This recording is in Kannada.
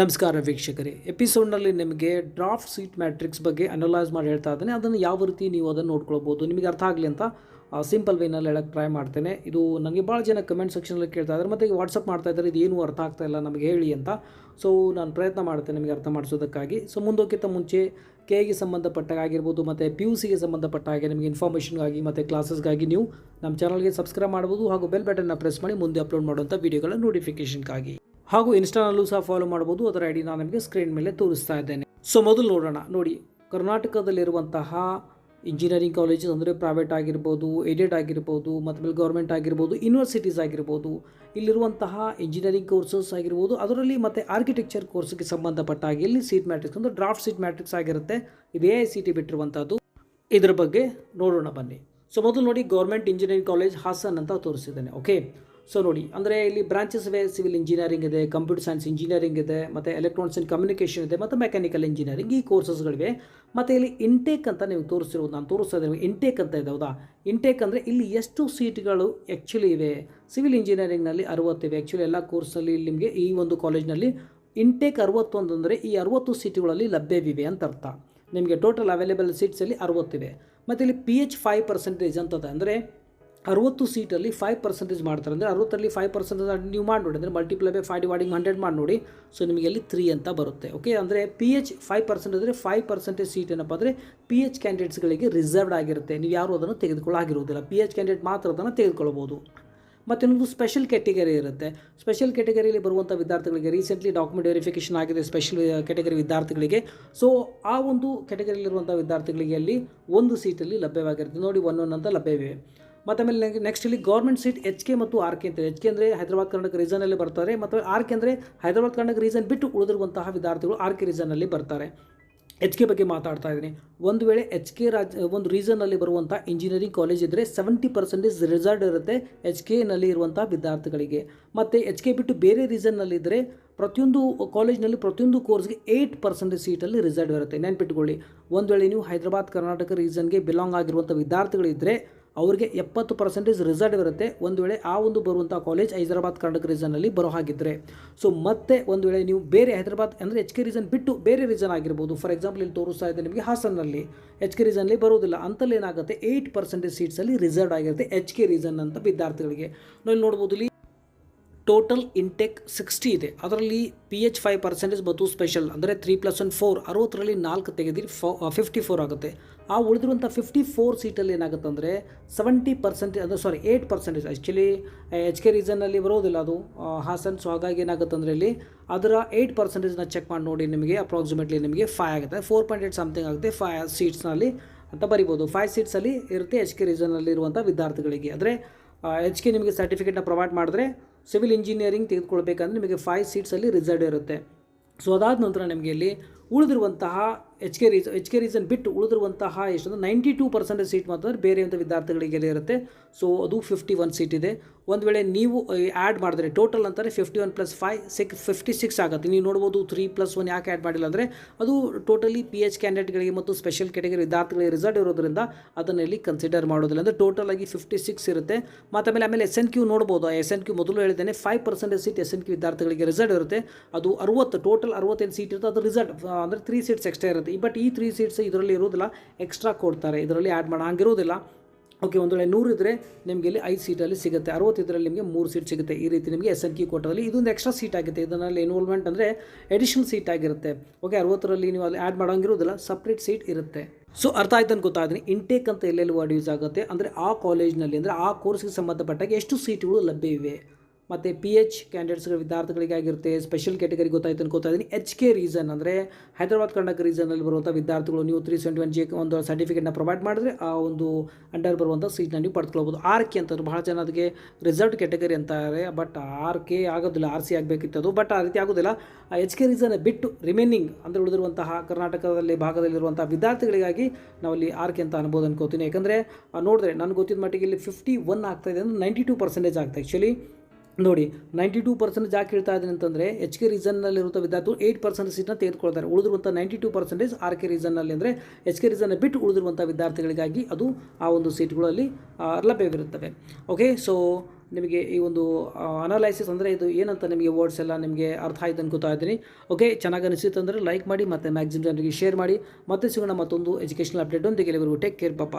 ನಮಸ್ಕಾರ ವೀಕ್ಷಕರೇ, ಎಪಿಸೋಡ್ನಲ್ಲಿ ನಿಮಗೆ ಡ್ರಾಫ್ಟ್ ಸೀಟ್ ಮ್ಯಾಟ್ರಿಕ್ಸ್ ಬಗ್ಗೆ ಅನಲೈಸ್ ಮಾಡಿ ಹೇಳ್ತಾ ಇದ್ದೇನೆ. ಅದನ್ನು ಯಾವ ರೀತಿ ನೀವು ಅದನ್ನು ನೋಡ್ಕೊಳ್ಬೋದು, ನಿಮಗೆ ಅರ್ಥ ಆಗಲಿ ಅಂತ ಸಿಂಪಲ್ ವೇನಲ್ಲಿ ಹೇಳಕ್ಕೆ ಟ್ರೈ ಮಾಡ್ತೇನೆ. ಇದು ನನಗೆ ಭಾಳ ಜನ ಕಮೆಂಟ್ ಸೆಕ್ಷನಲ್ಲಿ ಕೇಳ್ತಾ ಇದ್ದಾರೆ, ಮತ್ತು ವಾಟ್ಸಪ್ ಮಾಡ್ತಾ ಇದ್ದಾರೆ, ಇದು ಏನೂ ಅರ್ಥ ಆಗ್ತಾ ಇಲ್ಲ ನಮಗೆ ಹೇಳಿ ಅಂತ. ಸೊ ನಾನು ಪ್ರಯತ್ನ ಮಾಡ್ತೇನೆ ನಿಮಗೆ ಅರ್ಥ ಮಾಡಿಸೋದಕ್ಕಾಗಿ. ಸೊ ಮುಂದೋಕ್ಕಿಂತ ಮುಂಚೆ ಕೆಗೆ ಸಂಬಂಧಪಟ್ಟಾಗಿರ್ಬೋದು ಮತ್ತು PUCಗೆ ಸಂಬಂಧಪಟ್ಟ ಹಾಗೆ ನಿಮಗೆ ಇನ್ಫಾರ್ಮೇಷನ್ಗಾಗಿ ಮತ್ತು ಕ್ಲಾಸಸ್ಗಾಗಿ ನೀವು ನಮ್ಮ ಚಾನಲ್ಗೆ ಸಬ್ಸ್ಕ್ರೈಬ್ ಮಾಡ್ಬೋದು, ಹಾಗೂ ಬೆಲ್ ಬಟನ್ನ ಪ್ರೆಸ್ ಮಾಡಿ ಮುಂದೆ ಅಪ್ಲೋಡ್ ಮಾಡುವಂಥ ವೀಡಿಯೋಗಳ ನೋಟಿಫಿಕೇಷನ್ಗಾಗಿ. ಹಾಗೂ ಇನ್ಸ್ಟಾನಲ್ಲೂ ಸಹ ಫಾಲೋ ಮಾಡ್ಬೋದು. ಅದರ ಐಡಿ ನಾನು ನಿಮಗೆ ಸ್ಕ್ರೀನ್ ಮೇಲೆ ತೋರಿಸ್ತಾ ಇದ್ದೇನೆ. ಸೊ ಮೊದಲು ನೋಡೋಣ. ನೋಡಿ, ಕರ್ನಾಟಕದಲ್ಲಿರುವಂತಹ ಇಂಜಿನಿಯರಿಂಗ್ ಕಾಲೇಜಸ್ ಅಂದರೆ ಪ್ರೈವೇಟ್ ಆಗಿರ್ಬೋದು, ಏಡೆಡ್ ಆಗಿರ್ಬೋದು, ಮತ್ತು ಗೌರ್ಮೆಂಟ್ ಆಗಿರ್ಬೋದು, ಯೂನಿವರ್ಸಿಟೀಸ್ ಆಗಿರ್ಬೋದು, ಇಲ್ಲಿರುವಂತಹ ಇಂಜಿನಿಯರಿಂಗ್ ಕೋರ್ಸಸ್ ಆಗಿರ್ಬೋದು, ಅದರಲ್ಲಿ ಮತ್ತು ಆರ್ಕಿಟೆಕ್ಚರ್ ಕೋರ್ಸ್ಗೆ ಸಂಬಂಧಪಟ್ಟ ಹಾಗೆ ಇಲ್ಲಿ ಸೀಟ್ ಮ್ಯಾಟ್ರಿಕ್ಸ್ ಅಂದರೆ ಡ್ರಾಫ್ಟ್ ಸೀಟ್ ಮ್ಯಾಟ್ರಿಕ್ಸ್ ಆಗಿರುತ್ತೆ. ಇದು AICT ಬಿಟ್ಟಿರುವಂಥದ್ದು. ಇದರ ಬಗ್ಗೆ ನೋಡೋಣ ಬನ್ನಿ. ಸೊ ಮೊದಲು ನೋಡಿ, ಗೌರ್ಮೆಂಟ್ ಇಂಜಿನಿಯರಿಂಗ್ ಕಾಲೇಜ್ ಹಾಸನ್ ಅಂತ ತೋರಿಸಿದ್ದೇನೆ. ಓಕೆ, ಸೊ ನೋಡಿ, ಅಂದರೆ ಇಲ್ಲಿ ಬ್ರಾಂಚಸ್ ಇವೆ. ಸಿವಿಲ್ ಇಂಜಿನಿಯರಿಂಗ್ ಇದೆ, ಕಂಪ್ಯೂಟರ್ ಸೈನ್ಸ್ ಇಂಜಿನಿಯರಿಂಗ್ ಇದೆ, ಮತ್ತು ಎಲೆಕ್ಟ್ರಾನಿಕ್ಸ್ ಆ್ಯಂಡ್ ಕಮ್ಯುನಿಕೇಷನ್ ಇದೆ, ಮತ್ತು ಮೆಕ್ಯಾನಿಕಲ್ ಇಂಜಿನಿಯರಿಂಗ್, ಈ ಕೋರ್ಸಸ್ಗಳಿವೆ. ಮತ್ತು ಇಲ್ಲಿ ಇಂಟೇಕ್ ಅಂತ ನೀವು ತೋರಿಸಿರೋದು ನಾನು ತೋರಿಸ್ತಾ ಇದ್ದೇನೆ. ಇಂಟೇಕ್ ಅಂತ ಇದೆ, ಹೌದಾ? ಇಂಟೇಕ್ ಅಂದರೆ ಇಲ್ಲಿ ಎಷ್ಟು ಸೀಟ್ಗಳು ಆ್ಯಕ್ಚುಲಿ ಇವೆ. ಸಿವಿಲ್ ಇಂಜಿನಿಯರಿಂಗ್ನಲ್ಲಿ 60 ಇವೆ. ಆ್ಯಕ್ಚುಲಿ ಎಲ್ಲ ಕೋರ್ಸಲ್ಲಿ ನಿಮಗೆ ಈ ಒಂದು ಕಾಲೇಜ್ನಲ್ಲಿ ಇಂಟೇಕ್ 61 ಅಂದರೆ ಈ 60 ಸೀಟುಗಳಲ್ಲಿ ಲಭ್ಯವಿವೆ ಅಂತ ಅರ್ಥ. ನಿಮಗೆ ಟೋಟಲ್ ಅವೈಲೇಬಲ್ ಸೀಟ್ಸಲ್ಲಿ 60 ಇವೆ. ಮತ್ತು ಇಲ್ಲಿ PH 5% ಅಂತದೆ. ಅಂದರೆ 60 ಸೀಟಲ್ಲಿ 5% ಮಾಡ್ತಾರೆ. ಅಂದರೆ 60ರಲ್ಲಿ 5% ನೀವು ಮಾಡಿ ನೋಡಿ, ಅಂದರೆ ಮಲ್ಟಿಪ್ಲೈ ಬೈ 5/100 ಮಾಡಿ ನೋಡಿ. ಸೊ ನಿಮಗೆ ಅಲ್ಲಿ 3 ಅಂತ ಬರುತ್ತೆ. ಓಕೆ, ಅಂದರೆ PH 5% ಅಂದರೆ 5% ಸೀಟ್ ಏನಪ್ಪ ಅಂದರೆ PH ಕ್ಯಾಂಡಿಡೇಟ್ಸ್ಗಳಿಗೆ ರಿಸರ್ವ್ಡ್ ಆಗಿರುತ್ತೆ. ನೀವು ಯಾರು ಅದನ್ನು ತೆಗೆದುಕೊಳ್ಳಾಗಿರುವುದಿಲ್ಲ. PH ಕ್ಯಾಂಡಿಡೇಟ್ ಮಾತ್ರ ಅದನ್ನು ತೆಗೆದುಕೊಳ್ಬೋದು. ಮತ್ತು ಇನ್ನೊಂದು ಸ್ಪೆಷಲ್ ಕ್ಯಾಟಗರಿ ಇರುತ್ತೆ. ಸ್ಪೆಷಲ್ ಕ್ಯಾಟಗರಿಯಲ್ಲಿ ಬರುವಂಥ ವಿದ್ಯಾರ್ಥಿಗಳಿಗೆ ರೀಸೆಂಟ್ಲಿ ಡಾಕ್ಯುಮೆಂಟ್ ವೆರಿಫಿಕೇಷನ್ ಆಗಿದೆ ಸ್ಪೆಷಲ್ ಕ್ಯಾಟಗರಿ ವಿದ್ಯಾರ್ಥಿಗಳಿಗೆ. ಸೊ ಆ ಒಂದು ಕ್ಯಾಟಗರಿಯಲ್ಲಿರುವಂಥ ವಿದ್ಯಾರ್ಥಿಗಳಿಗೆ ಅಲ್ಲಿ ಒಂದು ಸೀಟಲ್ಲಿ ಲಭ್ಯವಾಗಿರುತ್ತೆ. ನೋಡಿ, 1 ಅಂತ ಲಭ್ಯವಿವೆ. ಮತ್ತು ಆಮೇಲೆ ನೆಕ್ಸ್ಟ್ ಇಲ್ಲಿ ಗೌರ್ಮೆಂಟ್ ಸೀಟ್ HK ಮತ್ತು RK ಅಂತ. HK ಅಂದರೆ ಹೈದರಾಬಾದ್ ಕರ್ನಾಟಕ ರೀಸನಲ್ಲಿ ಬರ್ತಾರೆ, ಮತ್ತು RK ಅಂದರೆ ಹೈದರಾಬಾದ್ ಕರ್ನಾಟಕ ರೀಸನ್ ಬಿಟ್ಟು ಉಳಿದಿರುವಂತಹ ವಿದ್ಯಾರ್ಥಿಗಳು RK ರೀಸನ್ನಲ್ಲಿ ಬರ್ತಾರೆ. HK ಬಗ್ಗೆ ಮಾತಾಡ್ತಾ ಇದ್ದೀನಿ. ಒಂದು ವೇಳೆ HK ಒಂದು ರೀಸನ್ನಲ್ಲಿ ಬರುವಂಥ ಇಂಜಿನಿಯರಿಂಗ್ ಕಾಲೇಜ್ ಇದ್ದರೆ 70% ರಿಸರ್ವ್ಡ್ ಇರುತ್ತೆ HKನಲ್ಲಿ ಇರುವಂಥ ವಿದ್ಯಾರ್ಥಿಗಳಿಗೆ. ಮತ್ತು HK ಬಿಟ್ಟು ಬೇರೆ ರೀಸನ್ನಲ್ಲಿದ್ದರೆ ಪ್ರತಿಯೊಂದು ಕಾಲೇಜ್ನಲ್ಲಿ ಪ್ರತಿಯೊಂದು ಕೋರ್ಸ್ಗೆ 8% ಸೀಟಲ್ಲಿ ರಿಸರ್ವ್ಡ್ ಇರುತ್ತೆ. ನೆನ್ಪಿಟ್ಕೊಳ್ಳಿ, ಒಂದು ವೇಳೆ ನೀವು ಹೈದರಾಬಾದ್ ಕರ್ನಾಟಕ ರೀಸನ್ಗೆ ಬಿಲಾಂಗ್ ಆಗಿರುವಂಥ ವಿದ್ಯಾರ್ಥಿಗಳಿದ್ದರೆ ಅವರಿಗೆ 70% ರಿಸರ್ವ್ ಇರುತ್ತೆ. ಒಂದು ವೇಳೆ ಆ ಒಂದು ಬರುವಂಥ ಕಾಲೇಜ್ ಹೈದರಾಬಾದ್ ಕರ್ನಾಟಕ ರೀಸನ್ನಲ್ಲಿ ಬರೋ ಹಾಗಿದ್ದರೆ. ಸೊ ಮತ್ತೆ ಒಂದು ವೇಳೆ ನೀವು ಬೇರೆ ಹೈದರಾಬಾದ್ ಅಂದರೆ HK ರೀಸನ್ ಬಿಟ್ಟು ಬೇರೆ ರೀಸನ್ ಆಗಿರ್ಬೋದು. ಫಾರ್ ಎಕ್ಸಾಂಪಲ್ ಇಲ್ಲಿ ತೋರಿಸ್ತಾ ಇದೆ ನಿಮಗೆ ಹಾಸನ್ನಲ್ಲಿ HK ರೀಸನ್ನಲ್ಲಿ ಬರೋದಿಲ್ಲ. ಅಂತಲ್ಲಿ ಏನಾಗುತ್ತೆ, 8% ಸೀಟ್ಸಲ್ಲಿ ರಿಸರ್ವ್ ಆಗಿರುತ್ತೆ HK ರೀಸನ್ ಅಂತ ವಿದ್ಯಾರ್ಥಿಗಳಿಗೆ. ನಾವು ನೋಡ್ಬೋದು ಇಲ್ಲಿ ಟೋಟಲ್ ಇಂಟೆಕ್ 60 ಇದೆ. ಅದರಲ್ಲಿ PH 5% ಮತ್ತು ಸ್ಪೆಷಲ್ ಅಂದರೆ 3+1 4, 60ರಲ್ಲಿ 4 ತೆಗೆದಿರಿ 54 ಆಗುತ್ತೆ. ಆ ಉಳಿದಿರುವಂಥ 54 ಸೀಟಲ್ಲಿ ಏನಾಗುತ್ತೆ ಅಂದರೆ 70% ಅಂದರೆ 8% ಆ್ಯಕ್ಚುಲಿ HK ರೀಸನ್ನಲ್ಲಿ ಬರೋದಿಲ್ಲ ಅದು ಹಾಸನ್. ಸೊ ಹಾಗಾಗಿ ಏನಾಗುತ್ತೆ ಅಂದರೆ ಇಲ್ಲಿ ಅದರ 8%ನ ಚೆಕ್ ಮಾಡಿ ನೋಡಿ, ನಿಮಗೆ ಅಪ್ರಾಕ್ಸಿಮೇಟ್ಲಿ ನಿಮಗೆ 5 ಆಗುತ್ತೆ. 4.8 ಸಮಥಿಂಗ್ ಆಗುತ್ತೆ 5 ಸೀಟ್ಸ್ನಲ್ಲಿ ಅಂತ ಬರಿಬೋದು. 5 ಸೀಟ್ಸಲ್ಲಿ ಇರುತ್ತೆ HK ರೀಸನ್ನಲ್ಲಿ ಇರುವಂಥ ವಿದ್ಯಾರ್ಥಿಗಳಿಗೆ. ಅಂದರೆ HK ನಿಮಗೆ ಸರ್ಟಿಫಿಕೇಟ್ನ ಪ್ರೊವೈಡ್ ಮಾಡಿದ್ರೆ ಸಿವಿಲ್ ಇಂಜಿನಿಯರಿಂಗ್ ತೆಗೆದುಕೊಳ್ಬೇಕಂದ್ರೆ ನಿಮಗೆ 5 ಸೀಟ್ಸಲ್ಲಿ ರಿಸರ್ವ್ಡ್ ಇರುತ್ತೆ. ಸೊ ಅದಾದ ನಂತರ ನಿಮಗೆ ಇಲ್ಲಿ ಉಳಿದಿರುವಂತಹ HK ರೀಸನ್ ಬಿಟ್ಟು ಉಳಿದಿರುವಂತಹ ಎಷ್ಟಂದ್ರೆ 92% ಸೀಟ್ ಮಾತ್ರ ಬೇರೆಯಂಥ ವಿದ್ಯಾರ್ಥಿಗಳಿಗೆ ಇರುತ್ತೆ. ಸೊ ಅದು 51 ಸೀಟ್ ಇದೆ. ಒಂದು ವೇಳೆ ನೀವು ಆ್ಯಡ್ ಮಾಡಿದ್ರೆ ಟೋಟಲ್ ಅಂತಾರೆ 51 + 5 56 ಆಗುತ್ತೆ. ನೀವು ನೋಡ್ಬೋದು 3+1 ಯಾಕೆ ಆ್ಯಡ್ ಮಾಡಿಲ್ಲ ಅಂದರೆ ಅದು ಟೋಟಲಿ PH ಕ್ಯಾಂಡಿಡೇಟ್ಗಳಿಗೆ ಮತ್ತು ಸ್ಪೆಷಲ್ ಕ್ಯಾಟಗರಿ ವಿದ್ಯಾರ್ಥಿಗಳಿಗೆ ರಿಸಲ್ಟ್ ಇರೋದ್ರಿಂದ ಅದನ್ನು ಇಲ್ಲಿ ಕನ್ಸಿಡರ್ ಮಾಡೋದಿಲ್ಲ. ಅಂದರೆ ಟೋಟಲ್ ಆಗಿ 56 ಇರುತ್ತೆ. ಮತ್ತು ಆಮೇಲೆ SNQ ನೋಡ್ಬೋದು. SNQ ಮೊದಲು ಹೇಳಿದ್ದೇನೆ 5% ಸೀಟ್ SNQ ವಿದ್ಯಾರ್ಥಿಗಳಿಗೆ ರಿಸಲ್ಟ್ ಇರುತ್ತೆ. ಅದು 60 ಟೋಟಲ್ 65 ಸೀಟ್ ಇರುತ್ತೆ. ಅದು ರಿಸಲ್ಟ್ ಅಂದರೆ 3 ಸೀಟ್ಸ್ ಎಕ್ಸ್ಟ್ರಾ ಇರುತ್ತೆ. ಬಟ್ ಈ 3 ಸೀಟ್ಸ್ ಇದರಲ್ಲಿ ಇರೋದಿಲ್ಲ, ಎಕ್ಸ್ಟ್ರಾ ಕೊಡ್ತಾರೆ, ಇದರಲ್ಲಿ ಆ್ಯಡ್ ಮಾಡೋ ಹಂಗಿರೋದಿಲ್ಲ. ಓಕೆ, ಒಂದು ವೇಳೆ 100 ಇದ್ದರೆ ನಿಮಗೆ ಇಲ್ಲಿ 5 ಸೀಟಲ್ಲಿ ಸಿಗುತ್ತೆ. 60 ಇದರಲ್ಲಿ ನಿಮಗೆ 3 ಸೀಟ್ ಸಿಗುತ್ತೆ. ಈ ರೀತಿ ನಿಮಗೆ SNQ ಕೊಟ್ಟದಲ್ಲಿ ಇದೊಂದು ಎಕ್ಸ್ಟ್ರಾ ಸೀಟ್ ಆಗುತ್ತೆ. ಇದರಲ್ಲಿ ಎನ್ರೋಲ್ಮೆಂಟ್ ಅಂದರೆ ಎಡಿಷನಲ್ ಸೀಟ್ ಆಗಿರುತ್ತೆ. ಓಕೆ, 60ರಲ್ಲಿ ನೀವು ಅಲ್ಲಿ ಆ್ಯಡ್ ಮಾಡೋಂಗಿರೋದಿಲ್ಲ, ಸಪ್ರೇಟ್ ಸೀಟ್ ಇರುತ್ತೆ. ಸೊ ಅರ್ಥ ಆಯ್ತು ಅಂತ ಗೊತ್ತಾಗ್ತೀನಿ. ಇಂಟೇಕ್ ಅಂತ ಎಲ್ಲೆಲ್ಲಿ ವರ್ಡ್ ಯೂಸ್ ಆಗುತ್ತೆ ಅಂದರೆ ಆ ಕಾಲೇಜ್ನಲ್ಲಿ ಅಂದರೆ ಆ ಕೋರ್ಸ್ಗೆ ಸಂಬಂಧಪಟ್ಟಾಗ ಎಷ್ಟು ಸೀಟ್ಗಳು ಲಭ್ಯವಿವೆ. ಮತ್ತು PH ಕ್ಯಾಂಡಿಡೇಟ್ಸ್ಗಳ ವಿದ್ಯಾರ್ಥಿಗಳಿಗೆ ಆಗಿರುತ್ತೆ. ಸ್ಪೆಷಲ್ ಕ್ಯಾಟಗರಿ ಗೊತ್ತಾಯ್ತು ಅಂತ ಗೊತ್ತಾಯಿದ್ದೀನಿ. HK ರೀಸನ್ ಅಂದರೆ ಹೈದರಾಬಾದ್ ಕರ್ನಾಟಕ ರೀಸನ್ನಲ್ಲಿ ಬರುವಂಥ ವಿದ್ಯಾರ್ಥಿಗಳು ನೀವು 371J ಒಂದು ಸರ್ಟಿಫಿಕೇಟ್ನ ಪ್ರೊವೈಡ್ ಮಾಡಿದ್ರೆ ಆ ಒಂದು ಅಂಡರ್ ಬರುವಂಥ ಸೀಟ್ನ ನೀವು ಪಡ್ಕೊಳ್ಬೋದು. RK ಅಂತಂದ್ರೆ ಭಾಳ ಜನ ಅದಕ್ಕೆ ರಿಸರ್ವ್ಡ್ ಕ್ಯಾಟಗರಿ ಅಂತಾರೆ. ಬಟ್ RK ಆಗೋದಿಲ್ಲ, RC ಆಗಬೇಕಿತ್ತು ಅದು. ಬಟ್ ಆ ರೀತಿ ಆಗೋದಿಲ್ಲ. HK ರೀಸನ್ ಬಿಟ್ಟು ರಿಮೈನಿಂಗ್ ಅಂದರೆ ಉಳಿದಿರುವಂತಹ ಕರ್ನಾಟಕದಲ್ಲಿ ಭಾಗದಲ್ಲಿರುವಂಥ ವಿದ್ಯಾರ್ಥಿಗಳಿಗಾಗಿ ನಾವಲ್ಲಿ RK ಅಂತ ಅನ್ಬೋದು ಅನ್ಕೋತೀನಿ. ಯಾಕಂದರೆ ನೋಡಿದ್ರೆ ನನಗೆ ಗೊತ್ತಿದ್ದ ಮಟ್ಟಿಗೆ ಇಲ್ಲಿ 51 ಆಗ್ತಾಯಿದೆ ಅಂದರೆ 92% ಆಗ್ತಾಯಿದೆ. ಆ್ಯಕ್ಚುಲಿ ನೋಡಿ 92% ಯಾಕೆ ಹೇಳ್ತಾ ಇದ್ದೀನಿ ಅಂತಂದರೆ ಎಚ್ ಕೆ ರೀಸನ್ನಲ್ಲಿರುವಂಥ ವಿದ್ಯಾರ್ಥಿಗಳು 8% ಸೀಟನ್ನು ತೆಗೆದುಕೊಳ್ತಾರೆ. ಉಳಿದಿರುವಂಥ 92% ಆರ್ ಕೆ ರೀಸನ್ನಲ್ಲಿ ಅಂದರೆ ಎಚ್ ಕೆ ರೀಸನ್ನ ಬಿಟ್ಟು ಉಳಿದಿರುವಂಥ ವಿದ್ಯಾರ್ಥಿಗಳಿಗಾಗಿ ಅದು ಆ ಒಂದು ಸೀಟ್ಗಳಲ್ಲಿ ಲಭ್ಯವಿರುತ್ತವೆ. ಓಕೆ, ಸೊ ನಿಮಗೆ ಈ ಒಂದು ಅನಾಲೈಸಿಸ್ ಅಂದರೆ ಇದು ಏನಂತ ನಿಮಗೆ ವರ್ಡ್ಸ್ ಎಲ್ಲ ನಿಮಗೆ ಅರ್ಥ ಆಯ್ತು ಅನ್ಕೋತಾ ಇದ್ದೀನಿ. ಓಕೆ, ಚೆನ್ನಾಗಿ ಅನಿಸಿತ್ತು ಅಂದರೆ ಲೈಕ್ ಮಾಡಿ ಮತ್ತು ಮ್ಯಾಕ್ಸಿಮಮ್ ಜನರಿಗೆ ಶೇರ್ ಮಾಡಿ. ಮತ್ತೆ ಸಿಗೋಣ ಮತ್ತೊಂದು ಎಜುಕೇಷನಲ್ ಅಪ್ಡೇಟ್ ಒಂದಿಗೆ. ಟೇಕ್ ಕೇರ್, ಪಾಪ.